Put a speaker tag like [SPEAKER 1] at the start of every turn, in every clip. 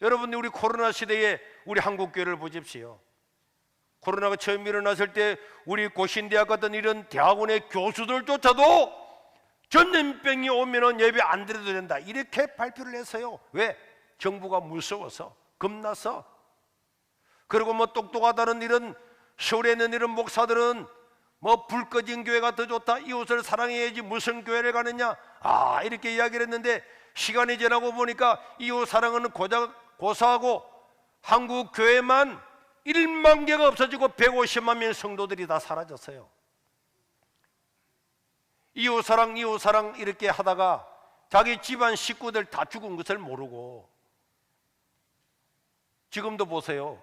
[SPEAKER 1] 여러분, 우리 코로나 시대에 우리 한국교회를 보십시오. 코로나가 처음 일어났을 때 우리 고신대학 같은 이런 대학원의 교수들조차도 전염병이 오면은 예배 안 드려도 된다, 이렇게 발표를 했어요. 왜? 정부가 무서워서, 겁나서. 그리고 뭐 똑똑하다는 이런 서울에 있는 이런 목사들은 뭐 불 꺼진 교회가 더 좋다, 이웃을 사랑해야지 무슨 교회를 가느냐, 이렇게 이야기를 했는데, 시간이 지나고 보니까 이웃 사랑은 고사하고 한국 교회만 1만 개가 없어지고 150만 명 성도들이 다 사라졌어요. 이웃사랑 이웃사랑 이렇게 하다가 자기 집안 식구들 다 죽은 것을 모르고, 지금도 보세요.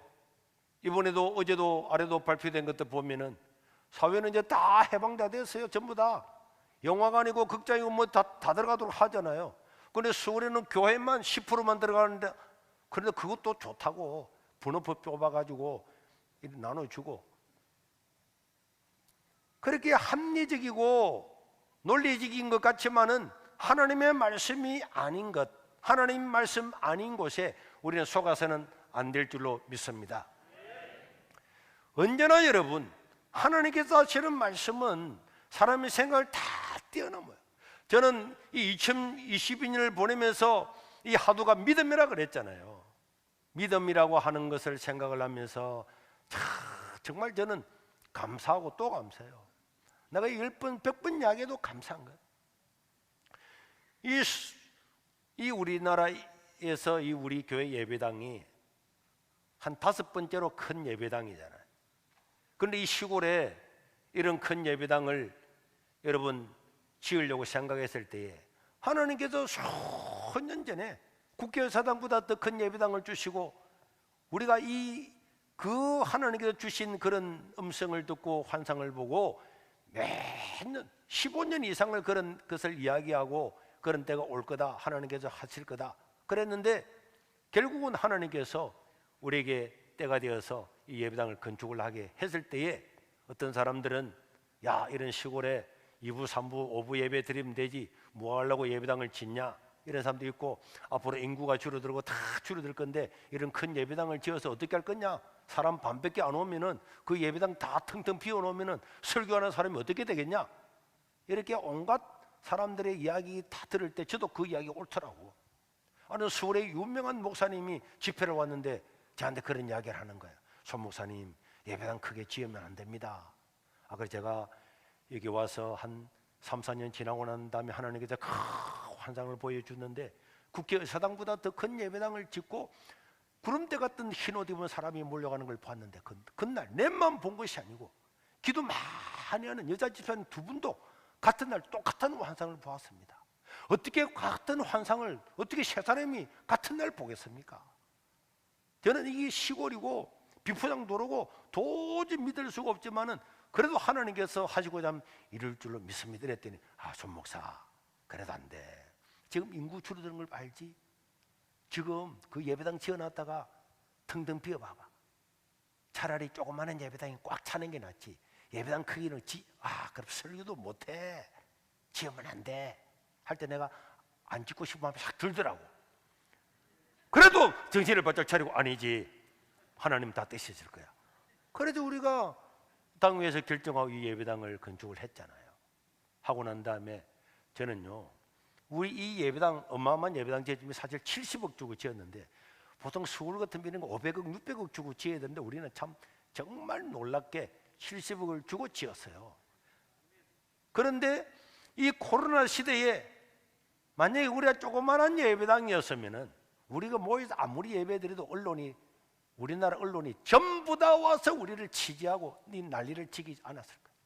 [SPEAKER 1] 이번에도 어제도 아래도 발표된 것들 보면은 사회는 이제 다 해방다 됐어요. 전부 다 영화관이고 극장이고 뭐 다 들어가도록 하잖아요. 그런데 서울에는 교회만 10%만 들어가는데, 그런데 그것도 좋다고 번호표 뽑아가지고 나눠주고, 그렇게 합리적이고 논리적인 것 같지만은 하나님의 말씀이 아닌 것, 하나님 말씀 아닌 곳에 우리는 속아서는 안 될 줄로 믿습니다. 언제나 여러분, 하나님께서 하시는 말씀은 사람의 생각을 다 뛰어넘어요. 저는 이 2022년을 보내면서 이 하도가 믿음이라 그랬잖아요. 믿음이라고 하는 것을 생각을 하면서 정말 저는 감사하고 또 감사해요. 내가 10번, 100번 이야기해도 감사한 거예요. 이 우리나라에서 이 우리 교회 예배당이 한 5번째로 큰 예배당이잖아요. 그런데 이 시골에 이런 큰 예배당을 여러분 지으려고 생각했을 때에 하나님께서 수년 전에 국회의사당보다 더 큰 예배당을 주시고, 우리가 그 하나님께서 주신 그런 음성을 듣고 환상을 보고 매년 15년 이상을 그런 것을 이야기하고 그런 때가 올 거다, 하나님께서 하실 거다 그랬는데, 결국은 하나님께서 우리에게 때가 되어서 이 예배당을 건축을 하게 했을 때에 어떤 사람들은 이런 시골에 2부, 3부, 5부 예배 드리면 되지 뭐 하려고 예배당을 짓냐, 이런 사람도 있고, 앞으로 인구가 줄어들고 다 줄어들 건데 이런 큰 예배당을 지어서 어떻게 할 거냐, 사람 반밖에 안 오면은 그 예배당 다 텅텅 비워 놓으면은 설교하는 사람이 어떻게 되겠냐, 이렇게 온갖 사람들의 이야기 다 들을 때 저도 그 이야기가 옳더라고. 아니, 서울의 유명한 목사님이 집회를 왔는데 저한테 그런 이야기를 하는 거예요. 손 목사님, 예배당 크게 지으면 안 됩니다. 그래서 제가 여기 와서 한 3, 4년 지나고 난 다음에 하나님께서 큰 환상을 보여주는데, 국회의사당보다 더 큰 예배당을 짓고 구름대 같은 흰 옷 입은 사람이 몰려가는 걸 봤는데, 그날 내만 본 것이 아니고 기도 많이 하는 여자 집사님 2분도 같은 날 똑같은 환상을 보았습니다. 어떻게 같은 환상을 어떻게 세 사람이 같은 날 보겠습니까? 저는 이게 시골이고 비포장도로고 도저히 믿을 수가 없지만은 그래도 하나님께서 하시고자 하면 이룰 줄로 믿습니다. 이랬더니 손 목사, 그래도 안 돼. 지금 인구 줄어드는 걸 알지? 지금 그 예배당 지어놨다가 텅텅 비워봐봐. 차라리 조그마한 예배당이 꽉 차는 게 낫지. 예배당 크기는 그럼 설교도 못해, 지으면 안 돼 할 때 내가 안 짓고 싶은 마음이 싹 들더라고. 그래도 정신을 바짝 차리고, 아니지, 하나님 다 뜻이실 거야. 그래도 우리가 당위에서 결정하고 이 예배당을 건축을 했잖아요. 하고 난 다음에 저는요, 우리 이 예배당, 어마어마한 예배당 지으면 사실 70억 주고 지었는데, 보통 서울 같은 데는 500억, 600억 주고 지어야 되는데 우리는 참 정말 놀랍게 70억을 주고 지었어요. 그런데 이 코로나 시대에 만약에 우리가 조그마한 예배당이었으면은 우리가 모여서 아무리 예배드려도 우리나라 언론이 전부 다 와서 우리를 취재하고 난리를 치지 않았을 거예요.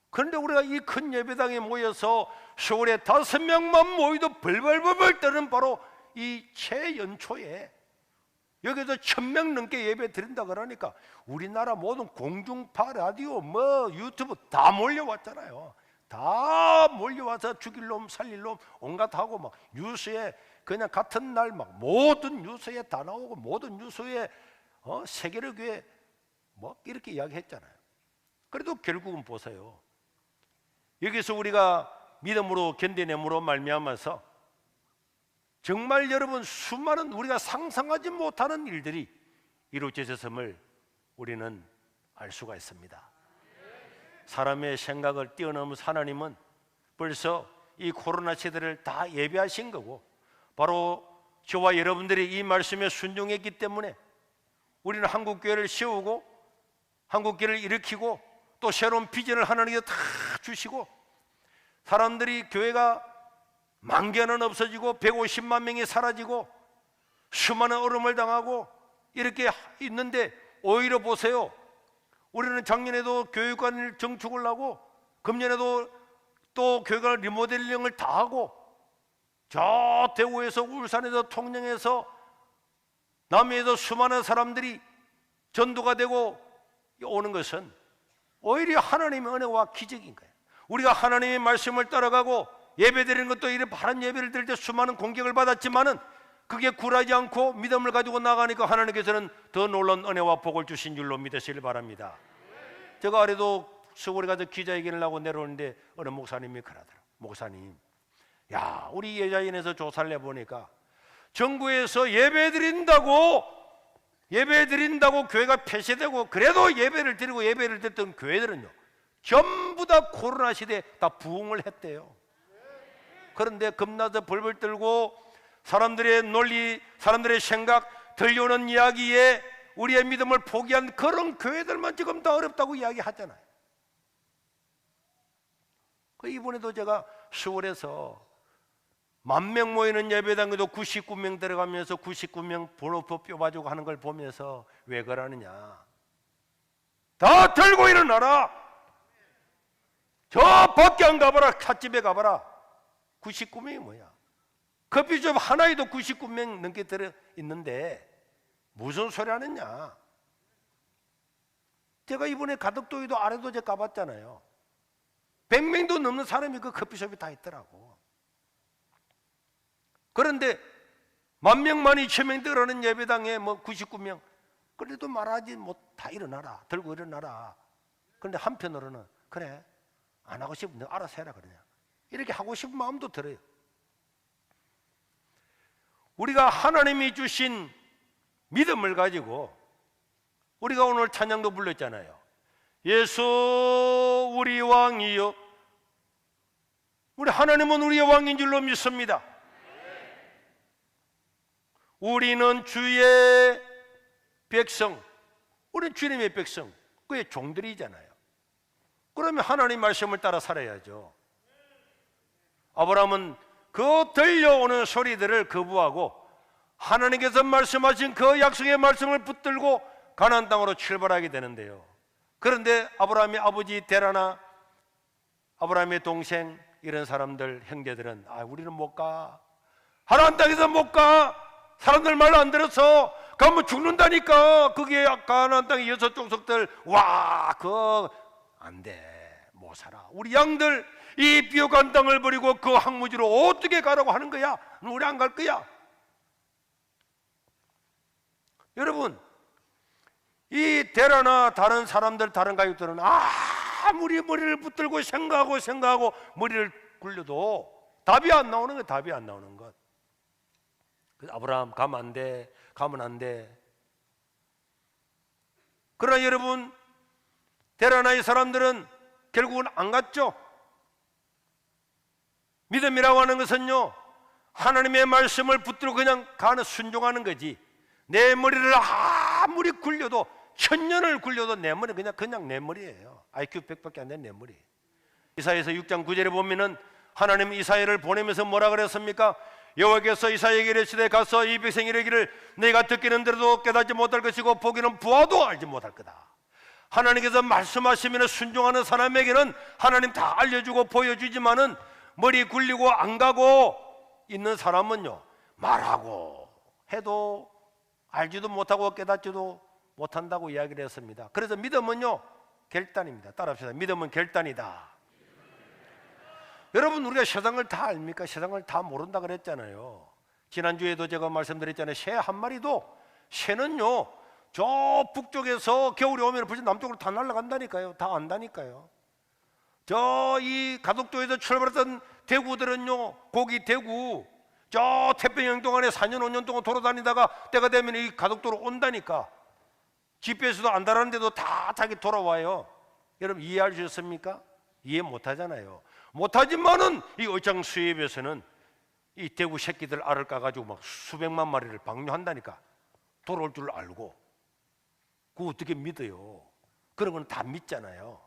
[SPEAKER 1] 그런데 우리가 이 큰 예배당에 모여서 서울에 5명만 모여도 벌벌벌벌 떠는 바로 이 최연초에 여기서 1000명 넘게 예배 드린다 그러니까 우리나라 모든 공중파, 라디오, 유튜브 다 몰려왔잖아요. 다 몰려와서 죽일 놈, 살릴 놈 온갖 하고 막 뉴스에 그냥 같은 날 막 모든 뉴스에 다 나오고 모든 뉴스에 세계를 교회 이렇게 이야기했잖아요. 그래도 결국은 보세요. 여기서 우리가 믿음으로 견뎌냄으로 말미암아서 정말 여러분 수많은 우리가 상상하지 못하는 일들이 이루어졌음을 우리는 알 수가 있습니다. 사람의 생각을 뛰어넘은 하나님은 벌써 이 코로나 시대를 다 예비하신 거고, 바로 저와 여러분들이 이 말씀에 순종했기 때문에 우리는 한국교회를 세우고 한국교회를 일으키고 또 새로운 비전을 하나님께서 다 주시고, 사람들이 교회가 10,000개는 없어지고 150만 명이 사라지고 수많은 어려움을 당하고 이렇게 있는데, 오히려 보세요, 우리는 작년에도 교육관을 정축을 하고 금년에도 또 교육관 리모델링을 다 하고, 저 대구에서 울산에서 통영에서 남해에서 수많은 사람들이 전도가 되고 오는 것은 오히려 하나님의 은혜와 기적인 거예요. 우리가 하나님의 말씀을 따라가고 예배드리는 것도 이런 바른 예배를 드릴 때 수많은 공격을 받았지만은 그게 굴하지 않고 믿음을 가지고 나가니까 하나님께서는 더 놀라운 은혜와 복을 주신 줄로 믿으시길 바랍니다. 제가 아래도 서울에 가서 기자회견을 하고 내려오는데 어느 목사님이 그러더라고요. 목사님, 야, 우리 예자인에서 조사를 해보니까 전국에서 예배드린다고 교회가 폐쇄되고 그래도 예배를 드렸던 교회들은요, 전부 다 코로나 시대에 다 부흥을 했대요. 그런데 겁나서 벌벌 떨고 사람들의 논리, 사람들의 생각, 들려오는 이야기에 우리의 믿음을 포기한 그런 교회들만 지금 더 어렵다고 이야기하잖아요. 이번에도 제가 서울에서 10,000명 모이는 예배당에도 99명 들어가면서 99명 번호 뽑아주고 하는 걸 보면서 왜 그러느냐, 다 들고 일어나라, 저 밖에 안 가봐라, 찻집에 가봐라. 99명이 뭐야? 커피숍 하나에도 99명 넘게 들어있는데 무슨 소리 하느냐. 제가 이번에 가덕도에도 아래도 제가 가봤잖아요. 100명도 넘는 사람이 그 커피숍에 다 있더라고. 그런데 10,000명, 2,000명 들어오는 예배당에 뭐 99명, 그래도 말하지 못, 다 일어나라, 들고 일어나라. 그런데 한편으로는 그래, 안 하고 싶으면 알아서 해라 그러냐, 이렇게 하고 싶은 마음도 들어요. 우리가 하나님이 주신 믿음을 가지고 우리가 오늘 찬양도 불렀잖아요. 예수 우리 왕이여. 우리 하나님은 우리의 왕인 줄로 믿습니다. 우리는 주의 백성, 우리는 주님의 백성, 그의 종들이잖아요. 그러면 하나님 말씀을 따라 살아야죠. 아브라함은 그 들려오는 소리들을 거부하고 하나님께서 말씀하신 그 약속의 말씀을 붙들고 가나안 땅으로 출발하게 되는데요. 그런데 아브라함의 아버지 데라나, 아브라함의 동생, 이런 사람들, 형제들은 우리는 못 가, 하나님 땅에서 못 가, 사람들 말 안 들어서 가면 죽는다니까. 그게 가나안 땅의 6 족속들, 와, 그거 안 돼, 못 살아. 우리 양들 이 비옥한 땅을 버리고 그 항무지로 어떻게 가라고 하는 거야? 우리 안 갈 거야. 여러분, 이 데라나 다른 사람들, 다른 가족들은 아무리 머리를 붙들고 생각하고 머리를 굴려도 답이 안 나오는 것, 답이 안 나오는 것. 그래서 아브라함 가면 안 돼, 가면 안 돼. 그러나 여러분, 데라나의 사람들은 결국은 안 갔죠. 믿음이라고 하는 것은요, 하나님의 말씀을 붙들고 그냥 가는, 순종하는 거지. 내 머리를 아무리 굴려도, 1000년을 굴려도 내 머리 그냥 내 머리예요. IQ 100밖에 안 된 내 머리. 이사야서 6장 9절에 보면은 하나님 이사야를 보내면서 뭐라 그랬습니까? 여호와께서 이사야에게 이르시되 가서 이 백성이 이르기를 내가 듣기는 들어도 깨닫지 못할 것이고 보기는 보아도 알지 못할 거다. 하나님께서 말씀하시면 순종하는 사람에게는 하나님 다 알려주고 보여주지만은 머리 굴리고 안 가고 있는 사람은요, 말하고 해도 알지도 못하고 깨닫지도 못한다고 이야기를 했습니다. 그래서 믿음은요, 결단입니다. 따라합시다. 믿음은 결단이다. 여러분, 우리가 세상을 다 압니까? 세상을 다 모른다 그랬잖아요. 지난주에도 제가 말씀드렸잖아요. 새 한 마리도, 새는요, 저 북쪽에서 겨울이 오면 벌써 남쪽으로 다 날아간다니까요. 다 안다니까요. 저 이 가덕도에서 출발했던 대구들은요, 고기 대구, 저 태평양 동안에 4년 5년 동안 돌아다니다가 때가 되면 이 가덕도로 온다니까. GPS도 안 달았는데도 다 자기 돌아와요. 여러분 이해할 수 있습니까? 이해 못하잖아요. 못하지만은 이 의장 수입에서는 이 대구 새끼들 알을 까가지고 막 수백만 마리를 방류한다니까. 돌아올 줄 알고. 그거 어떻게 믿어요? 그런 건 다 믿잖아요.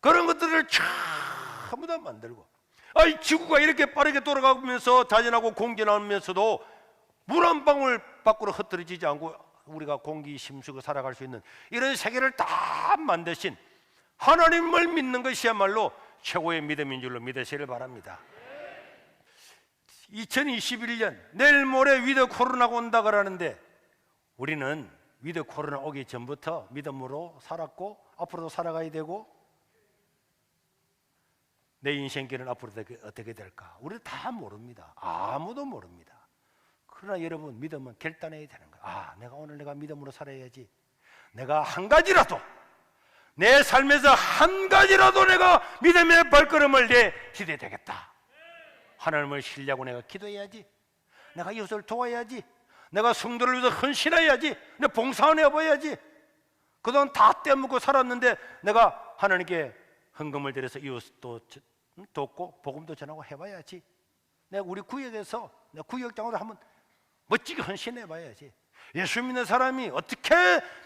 [SPEAKER 1] 그런 것들을 전부 다 만들고, 아이 지구가 이렇게 빠르게 돌아가면서 자전하고 공전하면서도 물 한 방울 밖으로 흩어지지 않고 우리가 공기 심수고 살아갈 수 있는 이런 세계를 다 만드신 하나님을 믿는 것이야말로 최고의 믿음인 줄로 믿으시길 바랍니다. 2021년 내일 모레 위드 코로나가 온다 그러는데 우리는 위드 코로나 오기 전부터 믿음으로 살았고 앞으로도 살아가야 되고 내 인생길은 앞으로 어떻게 될까? 우리는 다 모릅니다. 아무도 모릅니다. 그러나 여러분 믿음은 결단해야 되는 거예요. 아, 내가 오늘 내가 믿음으로 살아야지. 내가 한 가지라도 내 삶에서 한 가지라도 내가 믿음의 발걸음을 내디뎌야 되겠다. 하나님을 신뢰하고 내가 기도해야지. 내가 이웃을 도와야지. 내가 성도를 위해서 헌신해야지. 내가 봉사원 해봐야지. 그동안 다 떼먹고 살았는데 내가 하나님께 헌금을 드려서 이웃도 돕고 복음도 전하고 해봐야지. 내가 우리 구역에서 내가 구역장으로 한번 멋지게 헌신해봐야지. 예수 믿는 사람이 어떻게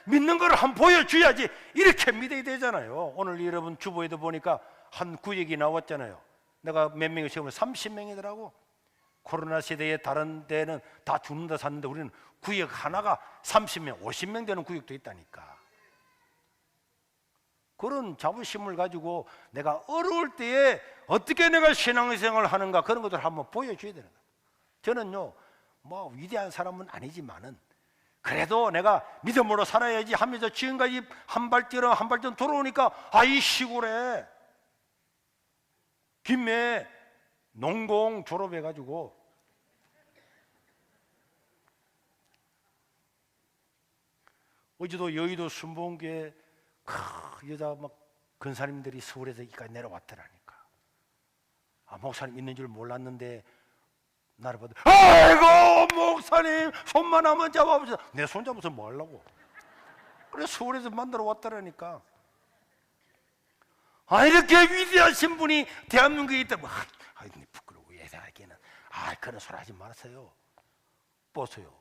[SPEAKER 1] 믿는 걸 한번 보여줘야지. 이렇게 믿어야 되잖아요. 오늘 여러분 주보에도 보니까 한 구역이 나왔잖아요. 내가 몇 명이 세우면 30명이더라고. 코로나 시대에 다른 데는 다 죽는다 샀는데 우리는 구역 하나가 30명, 50명 되는 구역도 있다니까. 그런 자부심을 가지고 내가 어려울 때에 어떻게 내가 신앙생활을 하는가 그런 것들을 한번 보여줘야 되는 거예요. 저는요 뭐 위대한 사람은 아니지만은 그래도 내가 믿음으로 살아야지 하면서 지금까지 한 발전 돌아오니까 아, 이 시골에 김해 농공 졸업해가지고 어제도 여의도 순복음교회 여자 막 근사님들이 서울에서 이까지 내려왔더라니까. 아, 목사님 있는 줄 몰랐는데 나를 보더니 아이고 목사님 손만 한번 잡아보세요. 내 손 잡아서 뭐 하려고. 그래 서울에서 만나러 왔더라니까. 아, 이렇게 위대하신 분이 대한민국에 있다면 아이 부끄러워 예사하기에는 그런 소리 하지 말았어요. 보세요.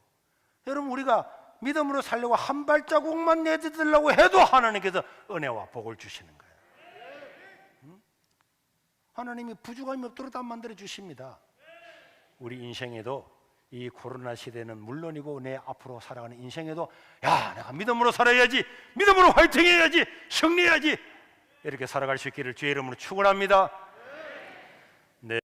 [SPEAKER 1] 여러분 우리가 믿음으로 살려고 한 발자국만 내딛으려고 해도 하나님께서 은혜와 복을 주시는 거예요. 하나님이 부족함이 없도록 다 만들어 주십니다. 우리 인생에도 이 코로나 시대는 물론이고 내 앞으로 살아가는 인생에도 야 내가 믿음으로 살아야지, 믿음으로 화이팅해야지, 승리해야지 이렇게 살아갈 수 있기를 주의 이름으로 축원합니다.